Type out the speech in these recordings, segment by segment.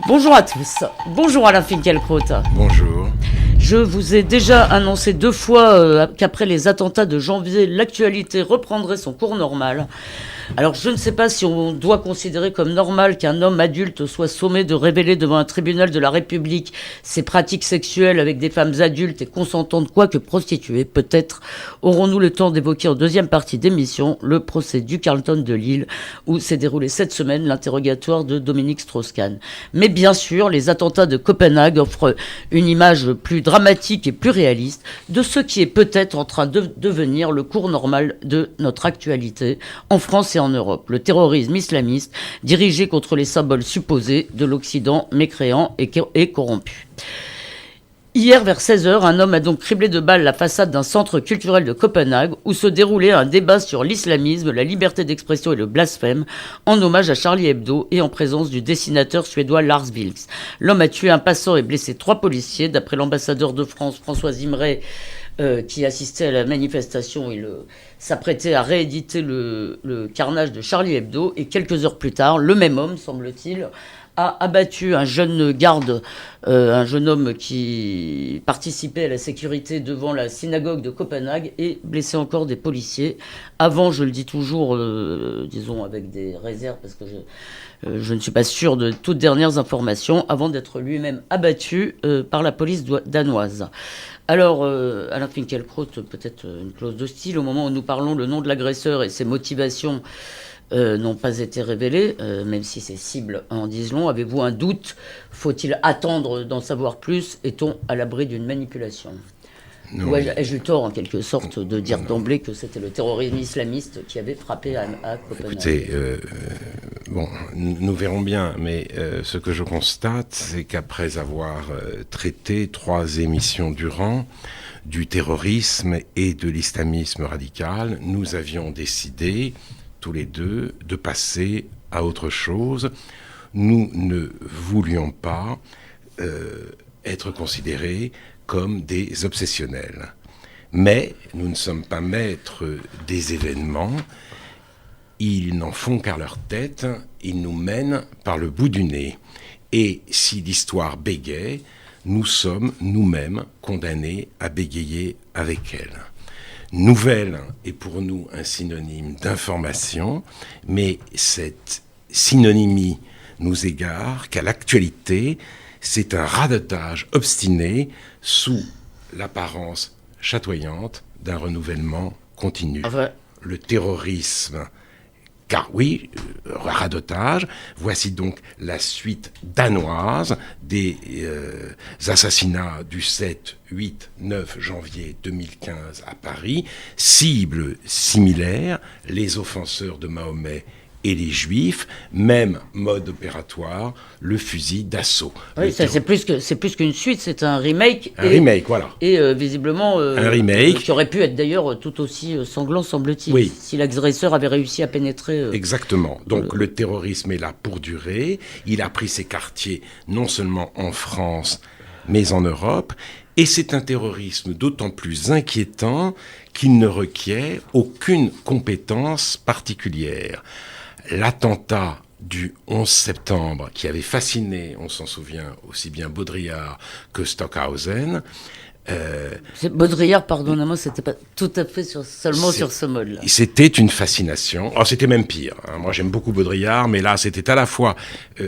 Bonjour à tous, bonjour Alain Finkielkraut. Bonjour. Je vous ai déjà annoncé 2 fois qu'après les attentats de janvier, l'actualité reprendrait son cours normal. Alors je ne sais pas si on doit considérer comme normal qu'un homme adulte soit sommé de révéler devant un tribunal de la République ses pratiques sexuelles avec des femmes adultes et consentantes quoique prostituées. Peut-être aurons-nous le temps d'évoquer en deuxième partie d'émission le procès du Carlton de Lille où s'est déroulé cette semaine l'interrogatoire de Dominique Strauss-Kahn. Mais bien sûr, les attentats de Copenhague offrent une image plus dramatique et plus réaliste de ce qui est peut-être en train de devenir le cours normal de notre actualité en France et en Europe. Le terrorisme islamiste dirigé contre les symboles supposés de l'Occident mécréant et corrompu. Hier, vers 16h, un homme a donc criblé de balles la façade d'un centre culturel de Copenhague où se déroulait un débat sur l'islamisme, la liberté d'expression et le blasphème, en hommage à Charlie Hebdo et en présence du dessinateur suédois Lars Vilks. L'homme a tué un passant et blessé 3 policiers. D'après l'ambassadeur de France, François Imray, qui assistait à la manifestation, il s'apprêtait à rééditer le carnage de Charlie Hebdo. Et quelques heures plus tard, le même homme, semble-t-il, a abattu un jeune garde, un jeune homme qui participait à la sécurité devant la synagogue de Copenhague et blessé encore des policiers. Avant, je le dis toujours, disons avec des réserves parce que je ne suis pas sûr de toutes dernières informations, avant d'être lui-même abattu par la police danoise. Alors, Alain Finkielkraut, peut-être une clause de style, au moment où nous parlons, le nom de l'agresseur et ses motivations n'ont pas été révélés, même si ces cibles en disent long. Avez-vous un doute ? Faut-il attendre d'en savoir plus ? Est-on à l'abri d'une manipulation ? Ou ai-je eu tort, en quelque sorte, de dire d'emblée que c'était le terrorisme islamiste qui avait frappé à Copenhague ? Écoutez, nous verrons bien, mais ce que je constate, c'est qu'après avoir traité 3 émissions durant du terrorisme et de l'islamisme radical, nous avions décidé tous les deux de passer à autre chose. Nous ne voulions pas être considérés comme des obsessionnels. Mais nous ne sommes pas maîtres des événements. Ils n'en font qu'à leur tête. Ils nous mènent par le bout du nez. Et si l'histoire bégaye, nous sommes nous-mêmes condamnés à bégayer avec elle. Nouvelle est pour nous un synonyme d'information, mais cette synonymie nous égare qu'à l'actualité, c'est un radotage obstiné sous l'apparence chatoyante d'un renouvellement continu. Enfin, le terrorisme, car oui, radotage, voici donc la suite danoise des assassinats du 7, 8, 9 janvier 2015 à Paris, cible similaire, les offenseurs de Mahomet et les Juifs, même mode opératoire, le fusil d'assaut. Oui, c'est plus qu'une suite, c'est un remake. Remake, voilà. Et visiblement, un remake qui aurait pu être d'ailleurs tout aussi sanglant, semble-t-il, oui. Si l'agresseur avait réussi à pénétrer. Exactement. Donc le terrorisme est là pour durer. Il a pris ses quartiers non seulement en France, mais en Europe. Et c'est un terrorisme d'autant plus inquiétant qu'il ne requiert aucune compétence particulière. L'attentat du 11 septembre, qui avait fasciné, on s'en souvient, aussi bien Baudrillard que Stockhausen. Baudrillard, pardonnez-moi, c'était pas tout à fait seulement sur ce mode-là. C'était une fascination. Oh, c'était même pire. Moi, j'aime beaucoup Baudrillard, mais là, c'était à la fois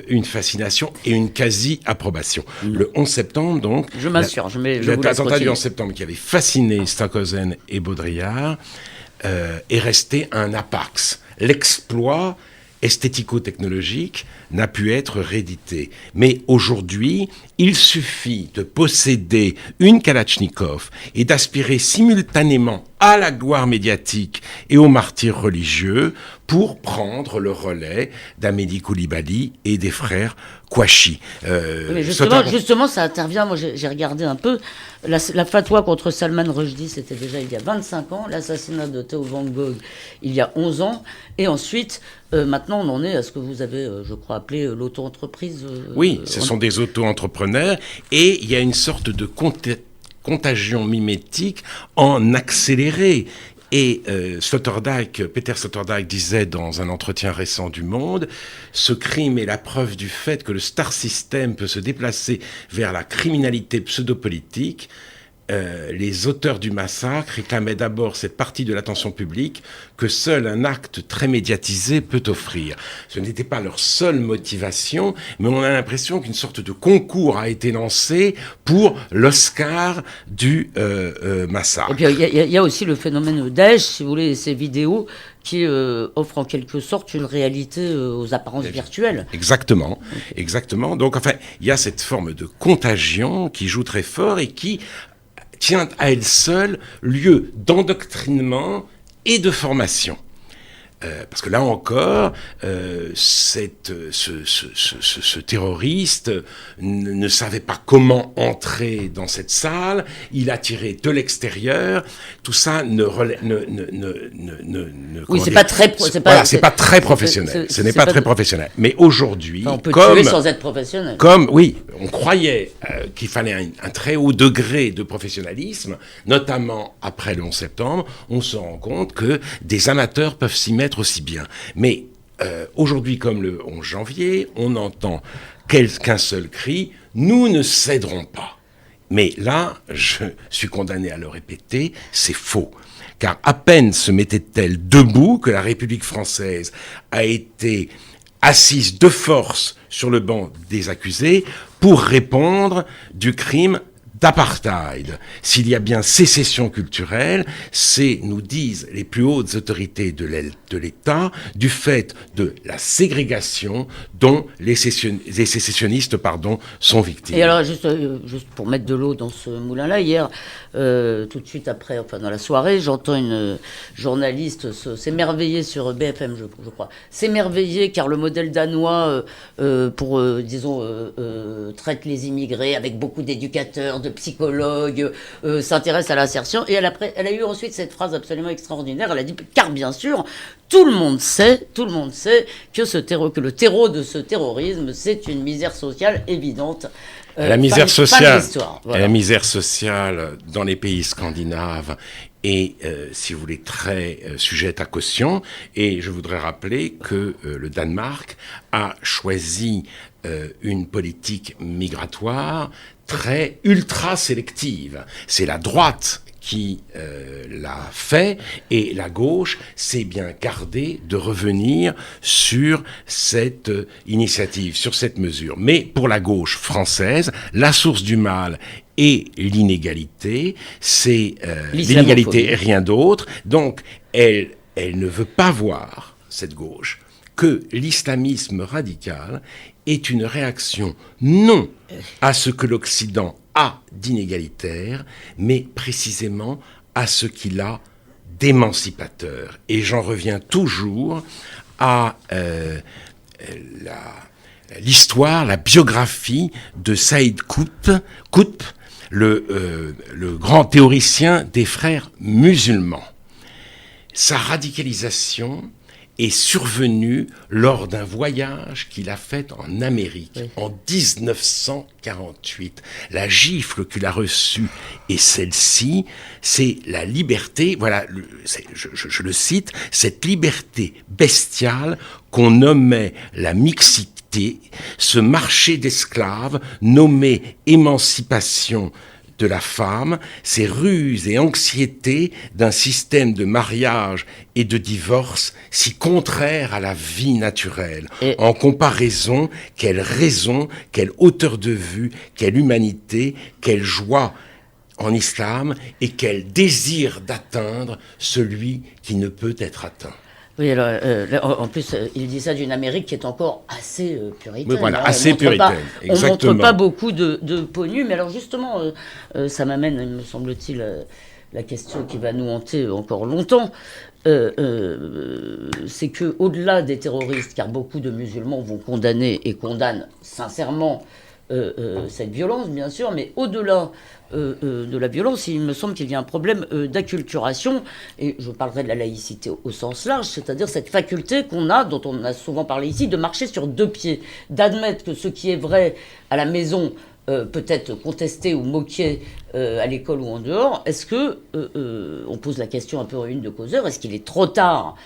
une fascination et une quasi-approbation. Le 11 septembre, donc... Je m'assure, l'attentat du 11 septembre, qui avait fasciné Stockhausen et Baudrillard, est resté un apax. L'exploit esthético-technologique n'a pu être réédité. Mais aujourd'hui, il suffit de posséder une Kalachnikov et d'aspirer simultanément à la gloire médiatique et au martyre religieux pour prendre le relais d'Amélie Coulibaly et des frères Kouachi. Mais justement, ça intervient, moi j'ai regardé un peu, la fatwa contre Salman Rushdie, c'était déjà il y a 25 ans, l'assassinat de Theo Van Gogh il y a 11 ans, et ensuite, maintenant on en est à ce que vous avez, je crois, appelé l'auto-entreprise. Oui, ce sont des auto-entrepreneurs, et il y a une sorte de contagion mimétique en accéléré. Et Peter Sloterdijk disait dans un entretien récent du Monde, ce crime est la preuve du fait que le star system peut se déplacer vers la criminalité pseudopolitique. Les auteurs du massacre réclamaient d'abord cette partie de l'attention publique que seul un acte très médiatisé peut offrir. Ce n'était pas leur seule motivation, mais on a l'impression qu'une sorte de concours a été lancé pour l'Oscar du massacre. Et puis il y a aussi le phénomène Daesh, si vous voulez, ces vidéos qui offrent en quelque sorte une réalité aux apparences virtuelles. Exactement. Donc enfin, il y a cette forme de contagion qui joue très fort et qui tient à elle seule lieu d'endoctrinement et de formation. Parce que là encore, ce terroriste ne savait pas comment entrer dans cette salle. Il a tiré de l'extérieur. Tout ça oui, c'est pas très professionnel. Ce n'est pas très professionnel. Mais aujourd'hui, on peut tuer sans être professionnel. Oui, on croyait qu'il fallait un très haut degré de professionnalisme, notamment après le 11 septembre. On se rend compte que des amateurs peuvent s'y mettre aussi bien. Mais aujourd'hui, comme le 11 janvier, on entend qu'un seul cri, nous ne céderons pas. Mais là, je suis condamné à le répéter, c'est faux. Car à peine se mettait-elle debout que la République française a été assise de force sur le banc des accusés pour répondre du crime d'apartheid. S'il y a bien sécession culturelle, c'est, nous disent les plus hautes autorités de l'État, du fait de la ségrégation dont les sécessionnistes sont victimes. Et alors, juste pour mettre de l'eau dans ce moulin-là, hier, tout de suite après, enfin dans la soirée, j'entends une journaliste s'émerveiller sur BFM, je crois. S'émerveiller car le modèle danois, traite les immigrés avec beaucoup d'éducateurs, de psychologue, s'intéresse à l'insertion. Et elle a eu ensuite cette phrase absolument extraordinaire. Elle a dit, car bien sûr, tout le monde sait que le terreau de ce terrorisme, c'est une misère sociale évidente. La misère sociale dans les pays scandinaves est, si vous voulez, très sujette à caution. Et je voudrais rappeler que le Danemark a choisi une politique migratoire très ultra sélective. C'est la droite qui l'a fait, et la gauche s'est bien gardée de revenir sur cette initiative, sur cette mesure. Mais pour la gauche française, la source du mal est l'inégalité, c'est l'inégalité et rien d'autre. Donc elle ne veut pas voir, cette gauche, que l'islamisme radical est une réaction non à ce que l'Occident a d'inégalitaire, mais précisément à ce qu'il a d'émancipateur. Et j'en reviens toujours à l'histoire, la biographie de Saïd Qutb, le grand théoricien des frères musulmans. Sa radicalisation est survenu lors d'un voyage qu'il a fait en Amérique, en 1948. La gifle qu'il a reçue est celle-ci, c'est la liberté, voilà, je le cite, cette liberté bestiale qu'on nommait la mixité, ce marché d'esclaves nommé émancipation de la femme, ces ruses et anxiétés d'un système de mariage et de divorce si contraire à la vie naturelle. En comparaison, quelle raison, quelle hauteur de vue, quelle humanité, quelle joie en islam et quel désir d'atteindre celui qui ne peut être atteint. Oui, alors, en plus, il dit ça d'une Amérique qui est encore assez puritaine. Oui, voilà, assez puritaine, exactement. On ne montre pas beaucoup de peau nue, mais alors justement, ça m'amène, me semble-t-il, la question qui va nous hanter encore longtemps. C'est que au-delà des terroristes, car beaucoup de musulmans vont condamner et condamnent sincèrement cette violence, bien sûr, mais au-delà de la violence, il me semble qu'il y a un problème d'acculturation, et je parlerai de la laïcité au sens large, c'est-à-dire cette faculté qu'on a, dont on a souvent parlé ici, de marcher sur deux pieds, d'admettre que ce qui est vrai à la maison peut-être contestés ou moqués à l'école ou en dehors, est-ce que, on pose la question un peu en une de causeur, est-ce qu'il est trop tard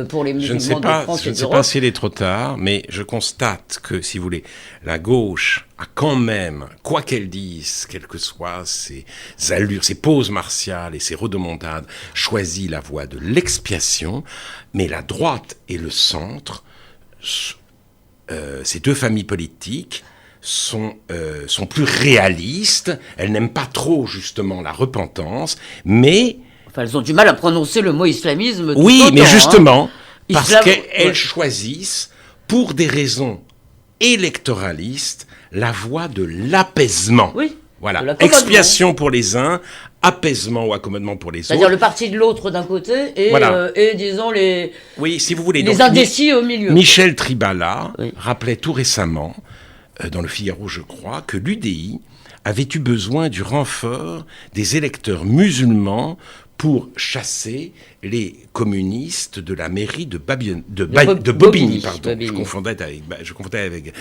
pour les musulmans de France et d'Europe ? Je ne sais pas s'il est trop tard, mais je constate que, si vous voulez, la gauche a quand même, quoi qu'elle dise, quelles que soient ses allures, ses poses martiales et ses rodomontades, choisi la voie de l'expiation, mais la droite et le centre, ces deux familles politiques, sont plus réalistes. Elles n'aiment pas trop, justement, la repentance, mais... Enfin, elles ont du mal à prononcer le mot islamisme. Oui, autant, mais justement, parce Islam, qu'elles choisissent, pour des raisons électoralistes, la voie de l'apaisement. Oui. Voilà, expiation pour les uns, apaisement ou accommodement pour les autres. C'est-à-dire le parti de l'autre d'un côté et, voilà. Et disons les, oui, si vous voulez, les indécis au milieu. Michel Tribala rappelait tout récemment, dans le Figaro je crois, que l'UDI avait eu besoin du renfort des électeurs musulmans pour chasser les communistes de la mairie de Bobigny. Pardon. Bobigny. Je confondais avec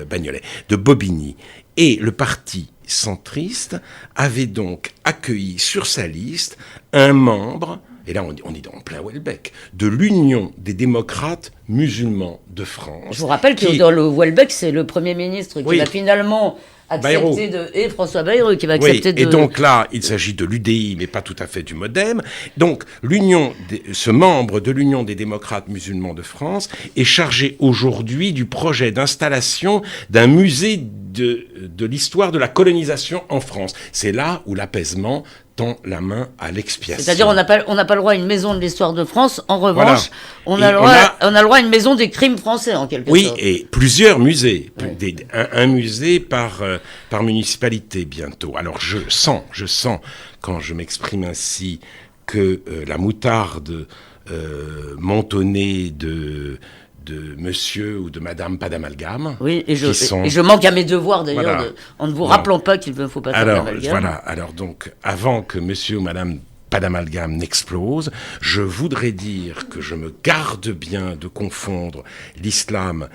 Bagnolet. De Bobigny. Et le parti centriste avait donc accueilli sur sa liste un membre, et là on est en plein Houellebecq, de l'Union des démocrates musulmans de France. Je vous rappelle que dans le Houellebecq, c'est le Premier ministre qui va finalement accepter et François Bayrou qui va accepter de... Et donc là, il s'agit de l'UDI, mais pas tout à fait du MoDem. Donc, ce membre de l'Union des démocrates musulmans de France est chargé aujourd'hui du projet d'installation d'un musée de l'histoire de la colonisation en France. C'est là où l'apaisement tend la main à l'expiation. C'est-à-dire on n'a pas le droit à une maison de l'histoire de France. En revanche, on a le droit à une maison des crimes français, en quelque sorte. Oui, et plusieurs musées. Un musée par municipalité bientôt. Alors je sens, quand je m'exprime ainsi, que la moutarde montonnée de monsieur ou de madame pas d'amalgame. Oui, et je manque à mes devoirs d'ailleurs, en ne vous rappelant pas qu'il ne faut pas faire d'amalgame. Voilà, alors donc, avant que monsieur ou madame pas d'amalgame n'explose, je voudrais dire que je me garde bien de confondre l'islam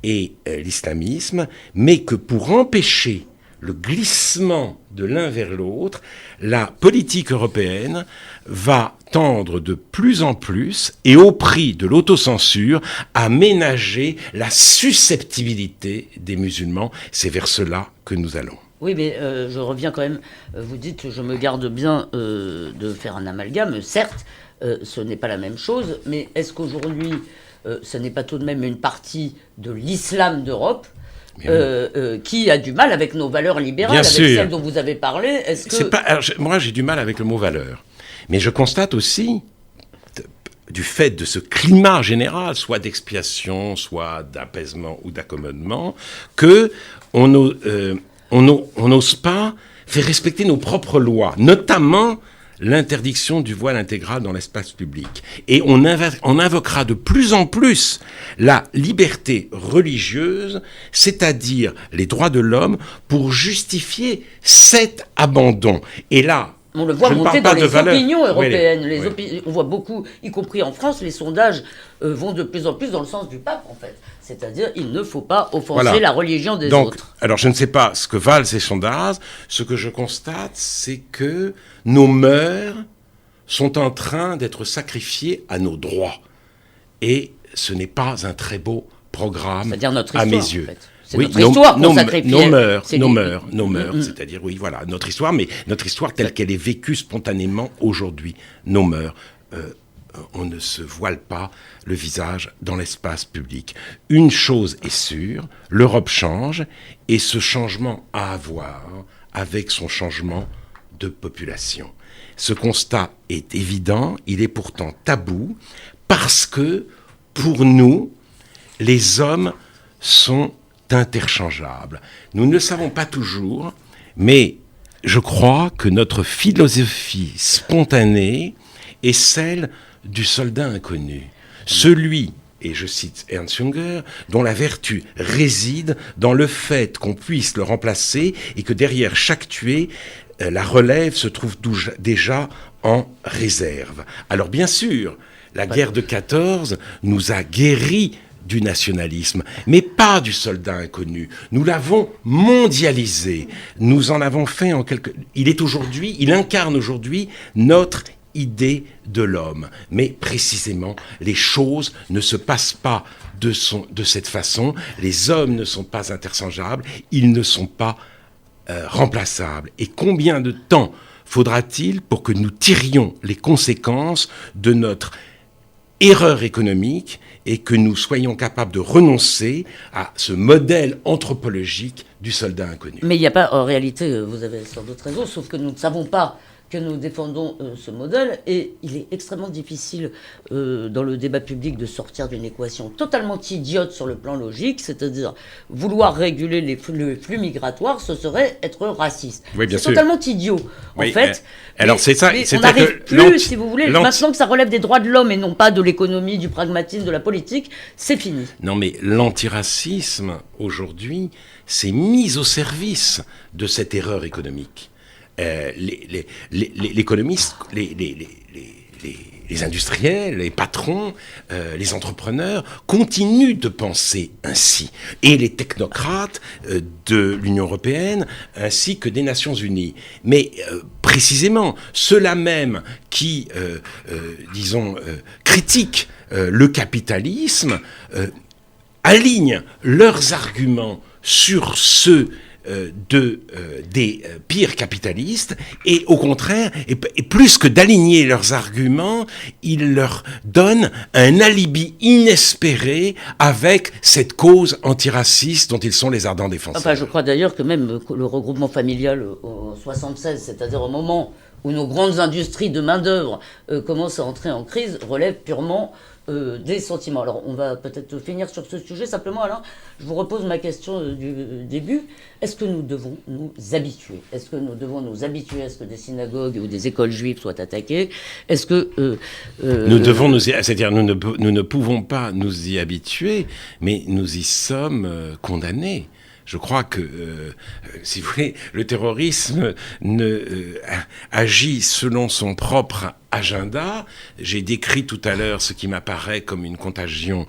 et l'islamisme, mais que pour empêcher le glissement de l'un vers l'autre, la politique européenne va tendre de plus en plus, et au prix de l'autocensure, à ménager la susceptibilité des musulmans. C'est vers cela que nous allons. Oui, mais je reviens quand même. Vous dites, je me garde bien de faire un amalgame. Certes, ce n'est pas la même chose, mais est-ce qu'aujourd'hui, ce n'est pas tout de même une partie de l'islam d'Europe qui a du mal avec nos valeurs libérales, bien avec sûr. celles dont vous avez parlé? Est-ce que... Moi, j'ai du mal avec le mot valeur. Mais je constate aussi, du fait de ce climat général, soit d'expiation, soit d'apaisement ou d'accommodement, que on n'ose pas faire respecter nos propres lois, notamment l'interdiction du voile intégral dans l'espace public. Et on invoquera de plus en plus la liberté religieuse, c'est-à-dire les droits de l'homme, pour justifier cet abandon. Et là, on le voit monter dans les opinions européennes. On voit beaucoup, y compris en France, les sondages vont de plus en plus dans le sens du pape, en fait. C'est-à-dire, il ne faut pas offenser la religion des autres. Alors, je ne sais pas ce que valent ces sondages. Ce que je constate, c'est que nos mœurs sont en train d'être sacrifiées à nos droits. Et ce n'est pas un très beau programme à mes yeux. En fait. C'est notre histoire qu'on sacrifie. Nos mœurs, c'est-à-dire, oui, voilà, notre histoire, mais notre histoire telle qu'elle est vécue spontanément aujourd'hui, nos mœurs. On ne se voile pas le visage dans l'espace public. Une chose est sûre, l'Europe change, et ce changement a à voir avec son changement de population. Ce constat est évident, il est pourtant tabou, parce que, pour nous, les hommes sont interchangeables. Nous ne le savons pas toujours, mais je crois que notre philosophie spontanée est celle du soldat inconnu. Celui, et je cite Ernst Jünger, dont la vertu réside dans le fait qu'on puisse le remplacer et que derrière chaque tué, la relève se trouve déjà en réserve. Alors bien sûr, la guerre de 14 nous a guéris du nationalisme, mais pas du soldat inconnu. Nous l'avons mondialisé. Nous en avons fait il incarne aujourd'hui notre idée de l'homme. Mais précisément, les choses ne se passent pas de cette façon. Les hommes ne sont pas interchangeables, ils ne sont pas remplaçables. Et combien de temps faudra-t-il pour que nous tirions les conséquences de notre erreur économique et que nous soyons capables de renoncer à ce modèle anthropologique du soldat inconnu? Mais il n'y a pas, en réalité, vous avez sans doute raison, sauf que nous ne savons pas que nous défendons ce modèle, et il est extrêmement difficile dans le débat public de sortir d'une équation totalement idiote sur le plan logique, c'est-à-dire vouloir réguler les flux migratoires, ce serait être raciste. Oui, bien c'est sûr. Totalement idiot, oui, en fait. Alors c'est ça. On n'arrive plus, si vous voulez, maintenant que ça relève des droits de l'homme et non pas de l'économie, du pragmatisme, de la politique, c'est fini. Non, mais l'antiracisme, aujourd'hui, s'est mis au service de cette erreur économique. Les économistes, les industriels, les patrons, les entrepreneurs continuent de penser ainsi. Et les technocrates de l'Union européenne ainsi que des Nations Unies. Mais précisément, ceux-là même qui, critiquent le capitalisme, alignent leurs arguments sur ceux des pires capitalistes, et au contraire, et plus que d'aligner leurs arguments, ils leur donnent un alibi inespéré avec cette cause antiraciste dont ils sont les ardents défenseurs. Enfin, je crois d'ailleurs que même le regroupement familial en 76, c'est-à-dire au moment où nos grandes industries de main-d'œuvre commencent à entrer en crise, relève purement des sentiments. Alors, on va peut-être finir sur ce sujet. Simplement, Alain, je vous repose ma question du début. Est-ce que nous devons nous habituer ? Est-ce que nous devons nous habituer à ce que des synagogues ou des écoles juives soient attaquées ? Est-ce que... nous devons c'est-à-dire nous ne pouvons pas nous y habituer, mais nous y sommes condamnés. Je crois que, si vous voulez, le terrorisme agit selon son propre agenda. J'ai décrit tout à l'heure ce qui m'apparaît comme une contagion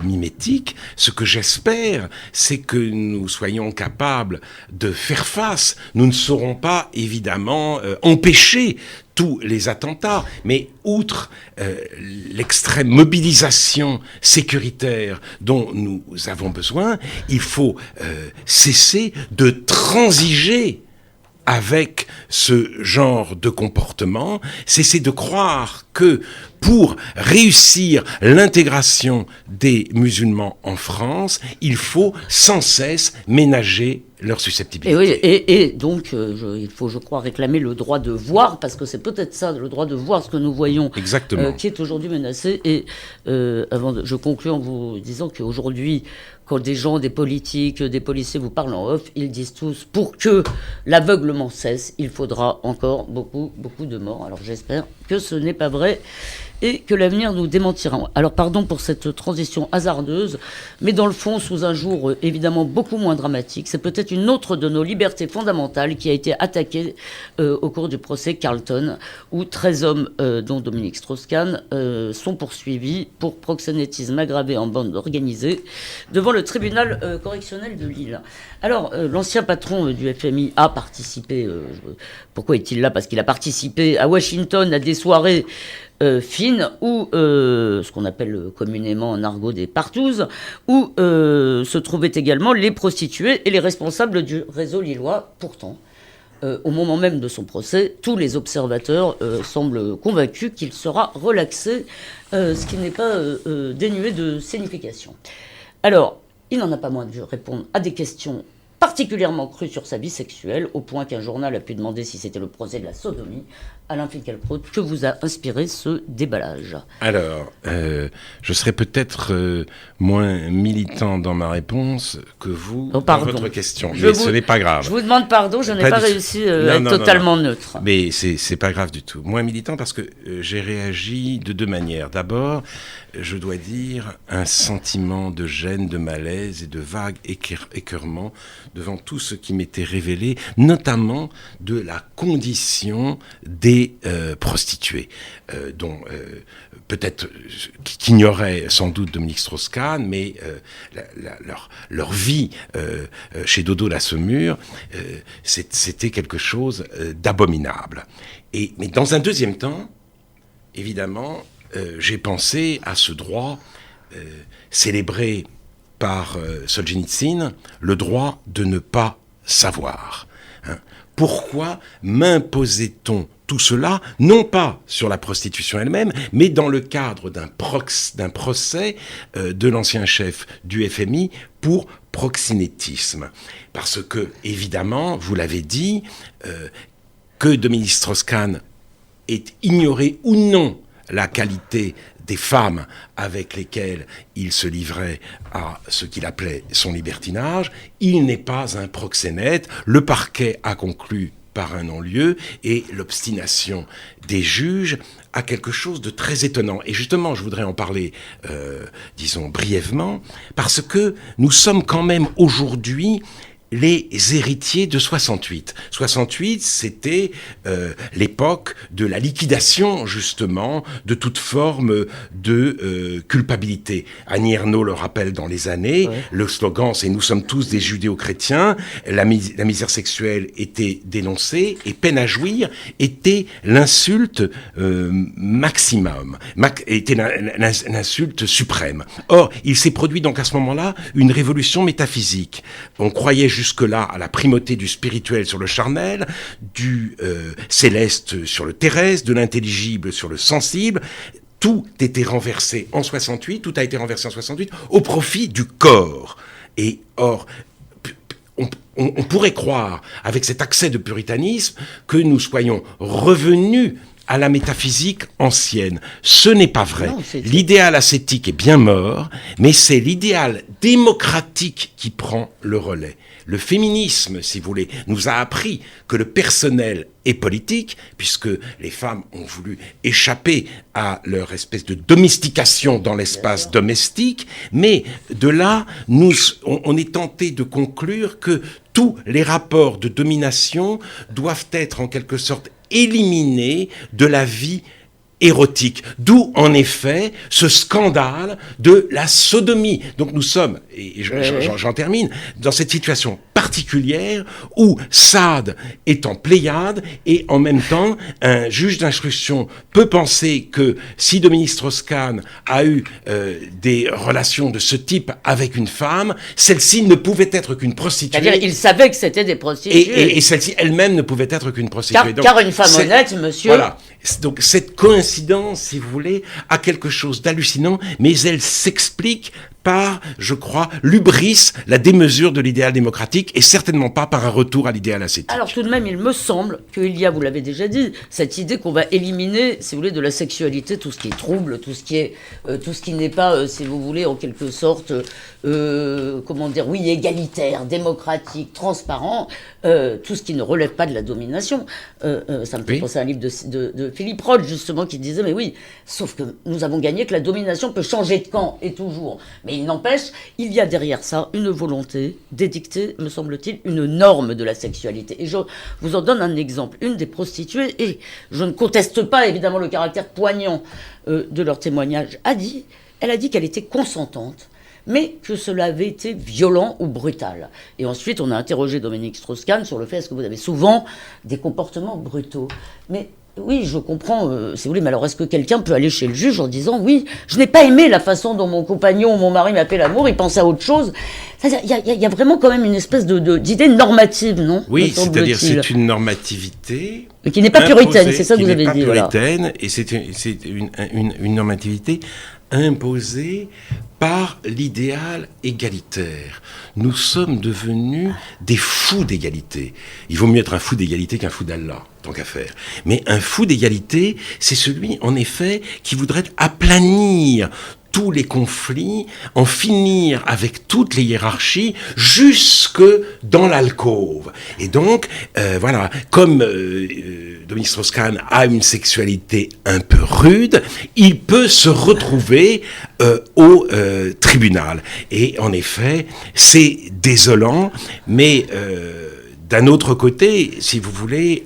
mimétique. Ce que j'espère, c'est que nous soyons capables de faire face. Nous ne saurons pas, évidemment, empêcher tous les attentats, mais outre l'extrême mobilisation sécuritaire dont nous avons besoin, il faut cesser de transiger avec ce genre de comportement, cesser de croire que pour réussir l'intégration des musulmans en France, il faut sans cesse ménager leur susceptibilité. Et, oui, et donc, il faut, je crois, réclamer le droit de voir, parce que c'est peut-être ça, le droit de voir ce que nous voyons, qui est aujourd'hui menacé. Et je conclue en vous disant qu'aujourd'hui, quand des gens, des politiques, des policiers vous parlent en off, ils disent tous, pour que l'aveuglement cesse, il faudra encore beaucoup, beaucoup de morts. Alors j'espère que ce n'est pas vrai et que l'avenir nous démentira. Alors pardon pour cette transition hasardeuse, mais dans le fond, sous un jour évidemment beaucoup moins dramatique, c'est peut-être une autre de nos libertés fondamentales qui a été attaquée au cours du procès Carlton, où 13 hommes, dont Dominique Strauss-Kahn, sont poursuivis pour proxénétisme aggravé en bande organisée devant le tribunal correctionnel de Lille. Alors, l'ancien patron du FMI a participé, pourquoi est-il là ? Parce qu'il a participé à Washington à des soirées fines, où ce qu'on appelle communément en argot des partouzes, où se trouvaient également les prostituées et les responsables du réseau lillois. Pourtant, au moment même de son procès, tous les observateurs semblent convaincus qu'il sera relaxé, ce qui n'est pas dénué de signification. Alors, il n'en a pas moins dû répondre à des questions particulièrement crues sur sa vie sexuelle, au point qu'un journal a pu demander si c'était le procès de la sodomie. Alain Finkielkraut, que vous a inspiré ce déballage ? Alors, je serais peut-être moins militant dans ma réponse que vous dans votre question, mais ce n'est pas grave. Je vous demande pardon, je n'ai pas réussi à être totalement neutre. Mais c'est pas grave du tout. Moins militant parce que j'ai réagi de deux manières. D'abord, je dois dire un sentiment de gêne, de malaise et de vague écœurement devant tout ce qui m'était révélé, notamment de la condition des prostituées, dont peut-être qu'ignorait sans doute Dominique Strauss-Kahn, mais leur vie chez Dodo la Saumure, c'était quelque chose d'abominable. Mais dans un deuxième temps, évidemment, j'ai pensé à ce droit célébré par Solzhenitsyn, le droit de ne pas savoir. Pourquoi m'imposait-on tout cela, non pas sur la prostitution elle-même, mais dans le cadre d'un procès de l'ancien chef du FMI pour proxénétisme? Parce que, évidemment, vous l'avez dit, que Dominique Strauss-Kahn ait ignoré ou non la qualité des femmes avec lesquelles il se livrait à ce qu'il appelait son libertinage, il n'est pas un proxénète. Le parquet a conclu par un non-lieu et l'obstination des juges a quelque chose de très étonnant. Et justement, je voudrais en parler, disons, brièvement, parce que nous sommes quand même aujourd'hui les héritiers de 68. 68, c'était l'époque de la liquidation, justement, de toute forme de culpabilité. Annie Ernaux le rappelle dans Les Années, ouais. Le slogan, c'est « Nous sommes tous des judéo-chrétiens », la misère sexuelle était dénoncée, et peine à jouir était l'insulte maximum, était l'insulte suprême. Or, il s'est produit donc à ce moment-là une révolution métaphysique. On croyait jusque-là à la primauté du spirituel sur le charnel, du céleste sur le terrestre, de l'intelligible sur le sensible. Tout était renversé en 68, tout a été renversé en 68 au profit du corps. Et or, on pourrait croire, avec cet accès de puritanisme, que nous soyons revenus à la métaphysique ancienne. Ce n'est pas vrai. Non, l'idéal ascétique est bien mort, mais c'est l'idéal démocratique qui prend le relais. Le féminisme, si vous voulez, nous a appris que le personnel est politique, puisque les femmes ont voulu échapper à leur espèce de domestication dans l'espace domestique, mais de là, on est tenté de conclure que tous les rapports de domination doivent être en quelque sorte éliminés de la vie érotique. D'où, en effet, ce scandale de la sodomie. Donc nous sommes, et j'en termine, dans cette situation particulière où Sade est en Pléiade et en même temps, un juge d'instruction peut penser que si Dominique Strauss-Kahn a eu des relations de ce type avec une femme, celle-ci ne pouvait être qu'une prostituée. C'est-à-dire, il savait que c'était des prostituées. Et celle-ci elle-même ne pouvait être qu'une prostituée. Car une femme honnête, monsieur... Voilà. Donc cette coïncidence, si vous voulez, a quelque chose d'hallucinant, mais elle s'explique par, je crois, l'hubris, la démesure de l'idéal démocratique, et certainement pas par un retour à l'idéal ascétique. Alors tout de même, il me semble qu'il y a, vous l'avez déjà dit, cette idée qu'on va éliminer, si vous voulez, de la sexualité tout ce qui est trouble, tout ce qui n'est pas, si vous voulez, en quelque sorte, comment dire, oui, égalitaire, démocratique, transparent, tout ce qui ne relève pas de la domination. Ça me fait penser à un livre de Philippe Roth, justement, qui disait, mais oui, sauf que nous avons gagné que la domination peut changer de camp, et toujours. Mais il n'empêche, il y a derrière ça une volonté d'édicter, me semble-t-il, une norme de la sexualité. Et je vous en donne un exemple. Une des prostituées, et je ne conteste pas évidemment le caractère poignant de leur témoignage, elle a dit qu'elle était consentante, mais que cela avait été violent ou brutal. Et ensuite, on a interrogé Dominique Strauss-Kahn sur le fait, est-ce que vous avez souvent des comportements brutaux ? Mais oui, je comprends, si vous voulez, mais alors est-ce que quelqu'un peut aller chez le juge en disant, oui, je n'ai pas aimé la façon dont mon compagnon ou mon mari m'a fait l'amour, il pense à autre chose. C'est-à-dire, il y a vraiment quand même une espèce d'idée normative, non ? Oui, c'est-à-dire c'est une normativité... Mais qui n'est pas puritaine, c'est ça que vous avez dit. Qui n'est pas puritaine, et c'est une normativité imposée par l'idéal égalitaire. Nous sommes devenus des fous d'égalité. Il vaut mieux être un fou d'égalité qu'un fou d'Allah, tant qu'à faire. Mais un fou d'égalité, c'est celui, en effet, qui voudrait aplanir tous les conflits, en finir avec toutes les hiérarchies, jusque dans l'alcôve. Et donc, voilà, comme Dominique Strauss-Kahn a une sexualité un peu rude, il peut se retrouver au tribunal. Et en effet, c'est désolant, mais d'un autre côté, si vous voulez,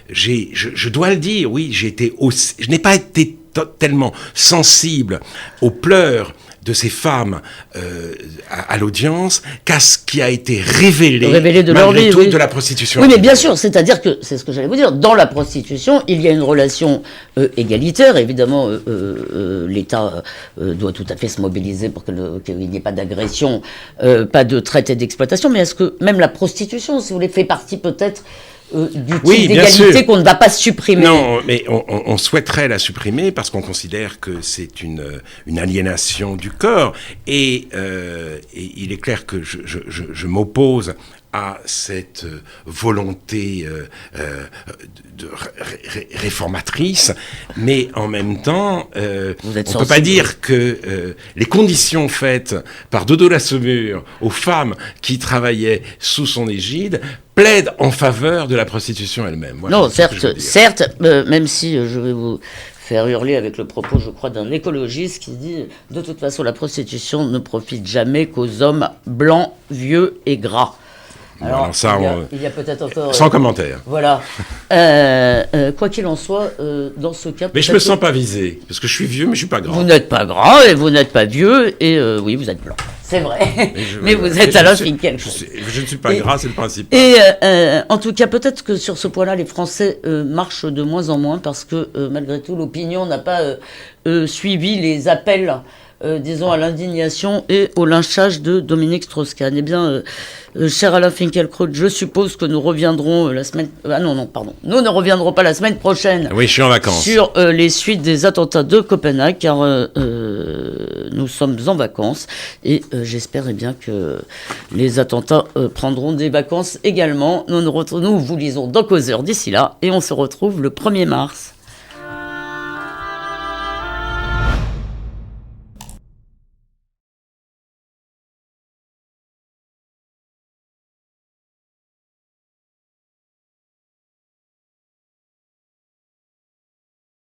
je dois le dire, oui, je n'ai pas été tellement sensible aux pleurs de ces femmes à l'audience qu'à ce qui a été révélé de leur vie, oui. De la prostitution. Oui, mais bien sûr, c'est-à-dire que, c'est ce que j'allais vous dire, dans la prostitution, il y a une relation égalitaire. Évidemment, l'État doit tout à fait se mobiliser pour qu'il n'y ait pas d'agression, pas de traite et d'exploitation, mais est-ce que même la prostitution, si vous voulez, fait partie peut-être du type d'égalité qu'on ne va pas supprimer? Non, mais on souhaiterait la supprimer parce qu'on considère que c'est une aliénation du corps. Et il est clair que je m'oppose à cette volonté réformatrice, mais en même temps, on ne peut pas dire que les conditions faites par Dodo la Saumure aux femmes qui travaillaient sous son égide plaident en faveur de la prostitution elle-même. Voilà, non, certes, même si je vais vous faire hurler avec le propos, je crois, d'un écologiste qui dit « De toute façon, la prostitution ne profite jamais qu'aux hommes blancs, vieux et gras ». Alors, ça, il y a peut-être encore... Sans commentaire. Voilà. Quoi qu'il en soit, dans ce cas... Mais je me sens pas visé, parce que je suis vieux, mais je suis pas grand. Vous n'êtes pas grand, et vous n'êtes pas vieux, et oui, vous êtes blanc. C'est vrai. Mais vous êtes Alain Finkielkraut. Je ne suis pas gras, c'est le principe. Et en tout cas, peut-être que sur ce point-là, les Français marchent de moins en moins, parce que malgré tout, l'opinion n'a pas suivi les appels disons, à l'indignation et au lynchage de Dominique Strauss-Kahn. Eh bien, cher Alain Finkielkraut, je suppose que nous reviendrons la semaine... Nous ne reviendrons pas la semaine prochaine. Oui, je suis en vacances. Sur les suites des attentats de Copenhague, car nous sommes en vacances. Et j'espère bien que les attentats prendront des vacances également. Nous vous lisons dans Causeur d'ici là, et on se retrouve le 1er mars.